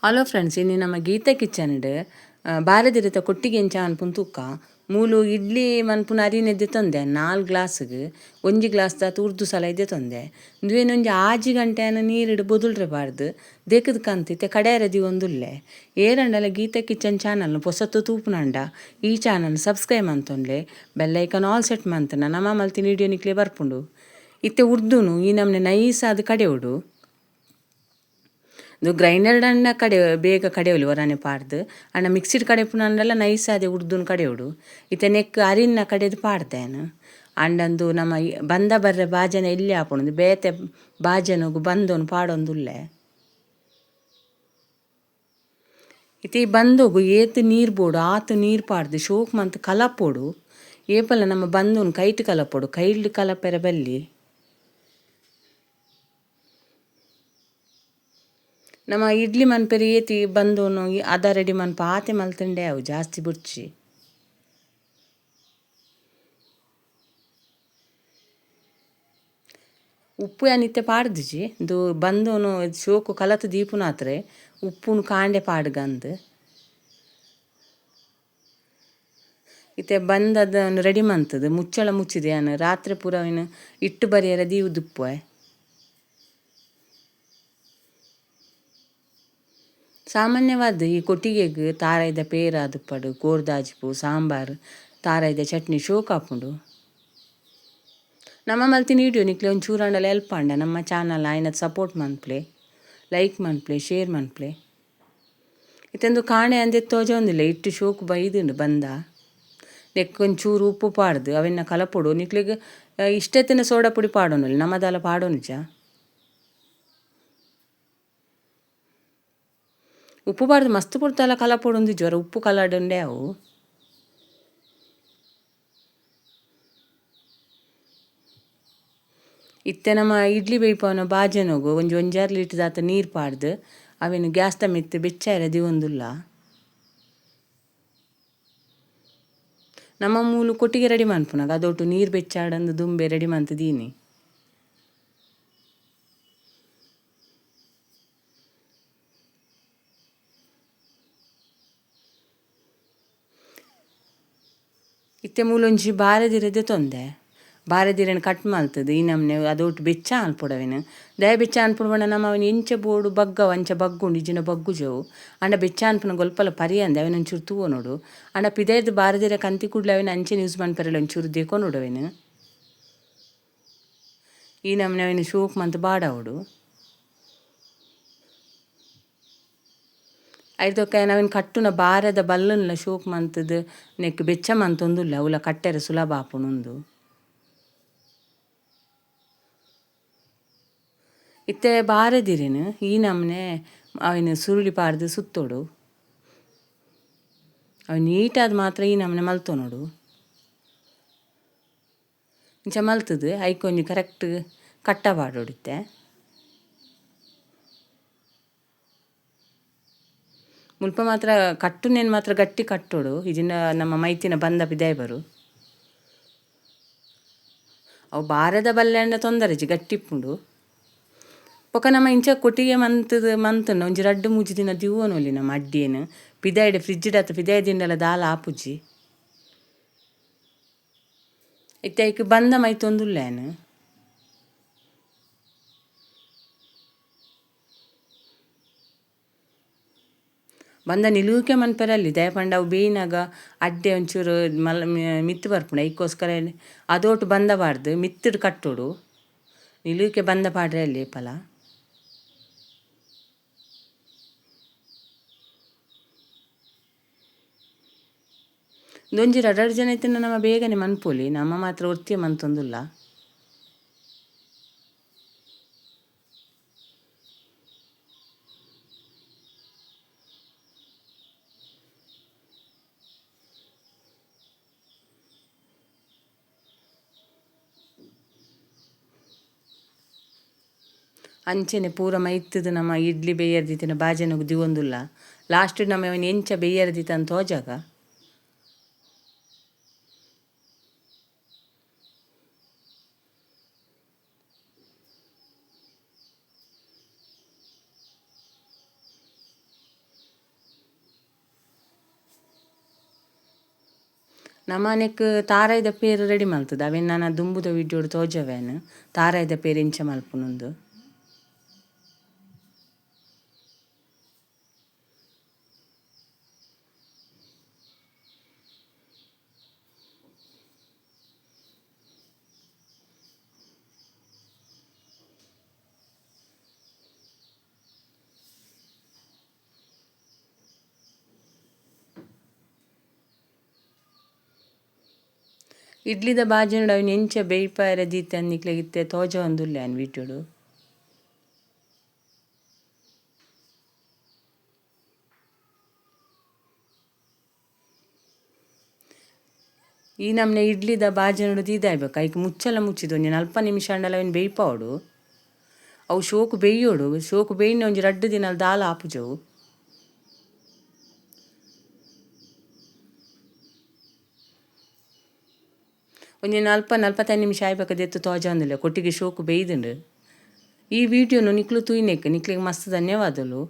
Hello friends, ಇನ್ನು ನಮ್ಮ ಗೀತಾ ಕಿಚನ್ಡ್ ಬಾರದಿರತ ಕೊಟ್ಟಿಗೆ ಎಂಚ ಅನ್ಪುನ್ ತೂಕ ಮೂಲು ಇಡ್ಲಿ ಮನ್ಪುನ ಅರಿನೆದ್ದೆ ತೊಂದೆ 4 ಗ್ಲಾಸ್ಗ್ 1 ಗ್ಲಾಸ್ ದಾತ್ ಉರ್ದು ಸಲ ಇದ್ದೆ ತೊಂದೆ ಒಂಜಿ ಆಜಿ ಗಂಟೆನ ನೀರಿಡ್ ಬೊದುಲ್ರೆ ಬಾರ್ದು ದೇಕದ್ ಕಂತಿತ್ತೆ ಕಡೆಯರದಿ ಒಂದುಲ್ಲೆ ಏರಂಡಲ ಗೀತಾ ಕಿಚನ್ ಚಾನಲ್ ಪೊಸತ್ತು ತೂಪುನಂಡ ಈ ಚಾನಲ್ ಸಬ್ಸ್ಕ್ರೈಬ್ ಮಂತೊನ್ಲೆ ಬೆಲ್ಲೈಕನ್ ಆಲ್ ಸೆಟ್ ಮಂತನ ನಮ ಮಲ್ತಿನ ವಿಡಿಯೋ ನಿಕ್ಲೆ ಬರ್ಪುಂಡು. ಇತ್ತೆ ಉರ್ದುನು ಈ ನಮ್ನೆ ನೈಸ್ ಆದ್ ಕಡೆಯೋಡು ಇದು ಗ್ರೈಂಡರ್ ಅನ್ನ ಕಡೆ ಬೇಗ ಕಡೆಯೋಲಿ ಹೊರನೆ ಪಾಡ್ದು ಅಣ್ಣ ಮಿಕ್ಸಿಡ್ ಕಡೆ ಪುನಂಡಲ್ಲ ನೈಸ್ ಆದೆ ಉರ್ದುನ್ ಕಡೆಯೋಡು ಇತ್ತೆ ನೆಕ್ ಅರಿನ ಕಡೆದು ಪಾಡ್ದೇನು ಅಂಡಂದು ನಮ್ಮ ಬಂದ ಬರ್ರೆ ಬಾಜನ ಎಲ್ಲಿ ಹಾಪುಣದು ಬೇತೆ ಬಾಜನಗು ಬಂದೋನು ಪಾಡೊಂದುಲ್ಲೆ ಇತ್ತೆ ಈ ಬಂದೋಗು ಏತ್ ನೀರು ಬೋಡು ಆತು ನೀರು ಪಾಡ್ದು ಶೋಕ್ ಮಂತ್ ಕಲಪೋಡು ಏಪಲ ನಮ್ಮ ಬಂದೋನು ಕೈಟ್ ಕಲಪೋಡು ಕೈಲ್ಡ್ ಕಲಪೆರೆ ಬಲ್ಲಿ ನಮ್ಮ ಇಡ್ಲಿ ಮನ್ಪೆರಿ ಏತಿ ಬಂದೋನು ಅದ ರೆಡಿ ಮನ್ಪ ಆತೆ ಮಲ್ತಂಡೆ ಅವು ಜಾಸ್ತಿ ಬುಡ್ಚಿ ಉಪ್ಪು ಯಾನಿತ್ತೆ ಪಾಡ್ದಿಜಿ ಇದು ಬಂದೋನು ಶೋಕು ಕಲತ್ ದೀಪುನಾತ್ರೆ ಉಪ್ಪುನು ಕಾಂಡೆ ಪಾಡ್ಗಂದು ಇತ್ತೆ ಬಂದದನ್ನು ರೆಡಿ ಮಂತದು ಮುಚ್ಚಳ ಮುಚ್ಚಿದೆ ಯಾನು ರಾತ್ರಿ ಪೂರ ಅವನು ಇಟ್ಟು ಬರಿಯರ ದೀವು ದುಪ್ಪುವೆ ಸಾಮಾನ್ಯವಾದ ಈ ಕೊಟ್ಟಿಗೆಗ್ ತಾರಾಯ್ದ ಪೇರ ದುಪ್ಪಡು ಕೋರ್ದಾಜ್ಪು ಸಾಂಬಾರು ತಾರಾಯ್ದ ಚಟ್ನಿ ಶೋಕ್ ಹಾಪುಂಡು ನಮ್ಮ ಮಲ್ತಿನ ವಿಡಿಯೋ ನಿಕ್ಲೆ ಒಂಚೂರಂಡಲ ಹೆಲ್ಪ್ ಆಂಡ ನಮ್ಮ ಚಾನಲ್ ಆಯ್ನದು ಸಪೋರ್ಟ್ ಮನ್ಪ್ಲೆ ಲೈಕ್ ಮನ್ಪ್ಲೆ ಶೇರ್ ಮನ್ಪ್ಲೆ ಇತ್ತಂದು ಕಾಣೆ ಅಂದೆ ತೋಜೊಂದಿಲ್ಲ ಇಟ್ಟು ಶೋಕು ಬೈದುಂಡು ಬಂದ ನೆಕ್ಕೊಂಚೂರು ಉಪ್ಪು ಪಾಡ್ದು ಅವೆನ್ನ ಕಲಪೊಡು ನಿಕ್ಲೆಗ್ ಇಷ್ಟೆತ್ತಿನ ಸೋಡಾ ಪುಡಿ ಪಾಡೋನಲ್ಲ ನಮ್ಮದೆಲ್ಲ ಪಾಡೋನಿಜ ಉಪ್ಪು ಪಾಡ್ದು ಮಸ್ತ್ ಪುಡ್ತಲ್ಲ ಕಲಪೊಡೊಂದು ಜ್ವರ ಉಪ್ಪು ಕಲಡುಂಡೆ ಅವು ಇತ್ತೆ ನಮ್ಮ ಇಡ್ಲಿ ಬೇಯ್ಪವನ ಬಾಜೆನೋಗು ಒಂಜಾರು ಲೀಟರ್ ದಾತ ನೀರು ಪಾಡ್ದು ಅವೇನು ಗ್ಯಾಸ್ ತಮ್ಮಿತ್ತು ಬೆಚ್ಚಾಯಿರ ದಿವೊಂದುಲ್ಲ ನಮ್ಮ ಮೂಲು ಕೊಟ್ಟಿಗೆ ರೆಡಿ ಮನ್ಪುನಾಗ ಅದೊಟ್ಟು ನೀರು ಬೆಚ್ಚಾಡಂದು ದುಂಬೆ ರೆಡಿ ಮಂತದೀನಿ ಇತ್ತೆ ಮೂಲೊಂಜಿ ಬಾರೆದಿರದೆ ತೊಂದೆ ಬಾರೆದಿರನ್ನು ಕಟ್ ಮಲ್ತದು ಈ ನಮ್ನೆ ಅದೊಟ್ಟು ಬೆಚ್ಚ ಅನ್ಪೊಡವೆನು ದಯ ಬೆಚ್ಚ ಅನ್ಪುಡು ನಮ್ಮ ಅವನು ಎಂಚ ಬೋಡು ಬಗ್ಗವ ಅಂಚ ಬಗ್ಗುಂಡು ಇಜಿನ ಬಗ್ಗುಜವು ಅಂಡ ಬೆಚ್ಚ ಅನ್ಪುನ ಗೊಲ್ಪಲ ಪರಿ ಅಂದೆ ಅವನ ಒಂಚೂರು ತೂವ ನೋಡು ಅಂಡ ಪಿದೈದು ಬಾರೆದಿರ ಕಂತಿ ಕೂಡಲೇ ಅವನು ಅಂಚೆ ಯೂಸ್ ಮನ್ಪೆರಲ್ಲ ಒಂಚೂರು ದೇಕೊ ನೋಡವೇನು ಈ ನಮ್ನೆ ಅವನು ಶೋಕ್ ಮಂತ್ ಬಾಡವಡು ಐದೊಕ್ಕ ನಾವೇನು ಕಟ್ಟುನ ಬಾರದ ಬಲ್ಲನ್ಲ ಶೋಕ್ ಮಂತದ್ದು ನೆಕ್ ಬೆಚ್ಚ ಮಂತೊಂದುಲ್ಲ ಅವಲ ಕಟ್ಟೆರೆ ಸುಲಭ ಆಪುಣುಂದು ಇತ್ತೆ ಬಾರದಿರೇನು ಈ ನಮ್ನೆ ಅವನು ಸುರುಳಿ ಪಾಡ್ದು ಸುತ್ತೋಡು ಅವನು ನೀಟಾದ ಮಾತ್ರ ಈ ನಮ್ನೆ ಮಲ್ತೊನೋಡು ಇಂಚ ಮಲ್ತದು ಐಕೊಂಜಿ ಕರೆಕ್ಟ್ ಕಟ್ಟ ಪಾಡೋಡಿತ್ತೆ ಮುಲ್ಪ ಮಾತ್ರ ಕಟ್ಟುನೇನು ಮಾತ್ರ ಗಟ್ಟಿ ಕಟ್ಟೋಡು ಇಜಿನ ನಮ್ಮ ಮೈತಿನ ಬಂದ ಬಿದಾಯ್ಬರು ಅವು ಬಾರದ ಬಲ್ಲೆಂಡ ತೊಂದರೆಜಿ ಗಟ್ಟಿಪ್ಪುಂಡು ಪೊಕ ನಮ್ಮ ಇಂಚ ಕೊಟ್ಟಿಗೆ ಮಂತನ ಒಂಜಿ 2-3 ದಿನ ದಿವೊನೊಲಿ ನಮ್ಮ ಅಡ್ಡಿಯೇನು ಪಿದಾಯ್ಡ್ ಫ್ರಿಡ್ಜ್ ಡಾತ ಪಿದಾಯ್ ದಿಂಡಲ ದಾಲ ಆಪುಜಿ ಇತ್ತೆ ಐಕ್ ಬಂದ ಮೈತೊಂದುಲ್ಲೇನು ಬಂದ ನಿಲುವಿಕೆ ಮನ್ಪೆರಲ್ಲಿ ದಯಪಂಡ ಅವು ಬೇಯಿನಾಗ ಅಡ್ಡೆ ಒಂಚೂರು ಮಿತ್ತು ಬರ್ಪುಂಡು ಐಕ್ಕೋಸ್ಕರ ಅದೋಟು ಬಂದ ಬಾರ್ದು ಮಿತ್ತಿಡು ಕಟ್ಟೋಡು ನಿಲುವಿಕೆ ಬಂದ ಪಾಡ್ರೆ ಅಲ್ಲಿ ಪಲ ಒಂಜಿ 2 ಜನ ಇತ್ತಿನ ನಮ್ಮ ಬೇಗನೆ ಮನ್ಪೊಲಿ ನಮ್ಮ ಮಾತ್ರ ಒರ್ತಿಯ ಮಂತೊಂದುಲ್ಲ ಅಂಚೆನೆ ಪೂರ ಮೈತ್ತದು ನಮ್ಮ ಇಡ್ಲಿ ಬೇಯರ್ದಿತ್ತಿನ ಬಾಜೆನಗು ದಿವೊಂದುಲ್ಲ ಲಾಸ್ಟ್ ನಮ್ಮ ಅವನು ಎಂಚ ಬೇಯರ್ದಿತ್ತ ಅಂತ ಹೋಜಾಗ ನಮ್ಮನೆಕ್ ತಾರಾಯ್ದ ಪೇರು ರೆಡಿ ಮಲ್ತದ ಅವೇನು ನಾನು ದುಂಬುದ ವಿಡಿಯೋಡು ತೋಜವೇನು ತಾರಾಯ್ದ ಪೇರು ಇಂಚ ಮಲ್ಪುನೊಂದು. ಇಡ್ಲಿದ ಬಾಜಿನೋಡು ಅವನು ಎಂಚ ಬೇಯ್ಪಾಯರ ದೀತೆ ಅನ್ನಿಕ್ಲೆಗಿತ್ತೆ ತೋಜ ಒಂದುಲ್ಲ ಅನ್ ವಿಡಿಯೋಡು. ಈ ನಮ್ನೆ ಇಡ್ಲಿದ ಬಾಜಿನೋಡು ದೀದಾಯ್ಬೇಕು ಐಕ್ ಮುಚ್ಚಲ ಮುಚ್ಚಿದು ಒಂಜಿ ನಲ್ಪ ನಿಮಿಷ ಅಂಡಲ ಅವನು ಬೇಯ್ಪಾವಡು. ಅವು ಶೋಕು ಬೇಯ್ಯೋಡು ಶೋಕು ಬೇಯ್ನ ಒಂಜಿ 2 ದಿನ ದಾಲ ಆಪುಜವು. ಒಂಜಿ 40-45 ನಿಮಿಷ ಆಯ್ಬೇಕದ ಎತ್ತು ತೋಜ ಒಂದಿಲ್ಲ ಕೊಟ್ಟಿಗೆ ಶೋಕು ಬೇಯ್ದುಂಡು. ಈ ವಿಡಿಯೋನು ನಿಕ್ಲು ತೂಯ್ನೆಕ್ ನಿಕ್ಲಿಗೆ ಮಸ್ತ್ ಧನ್ಯವಾದಲು.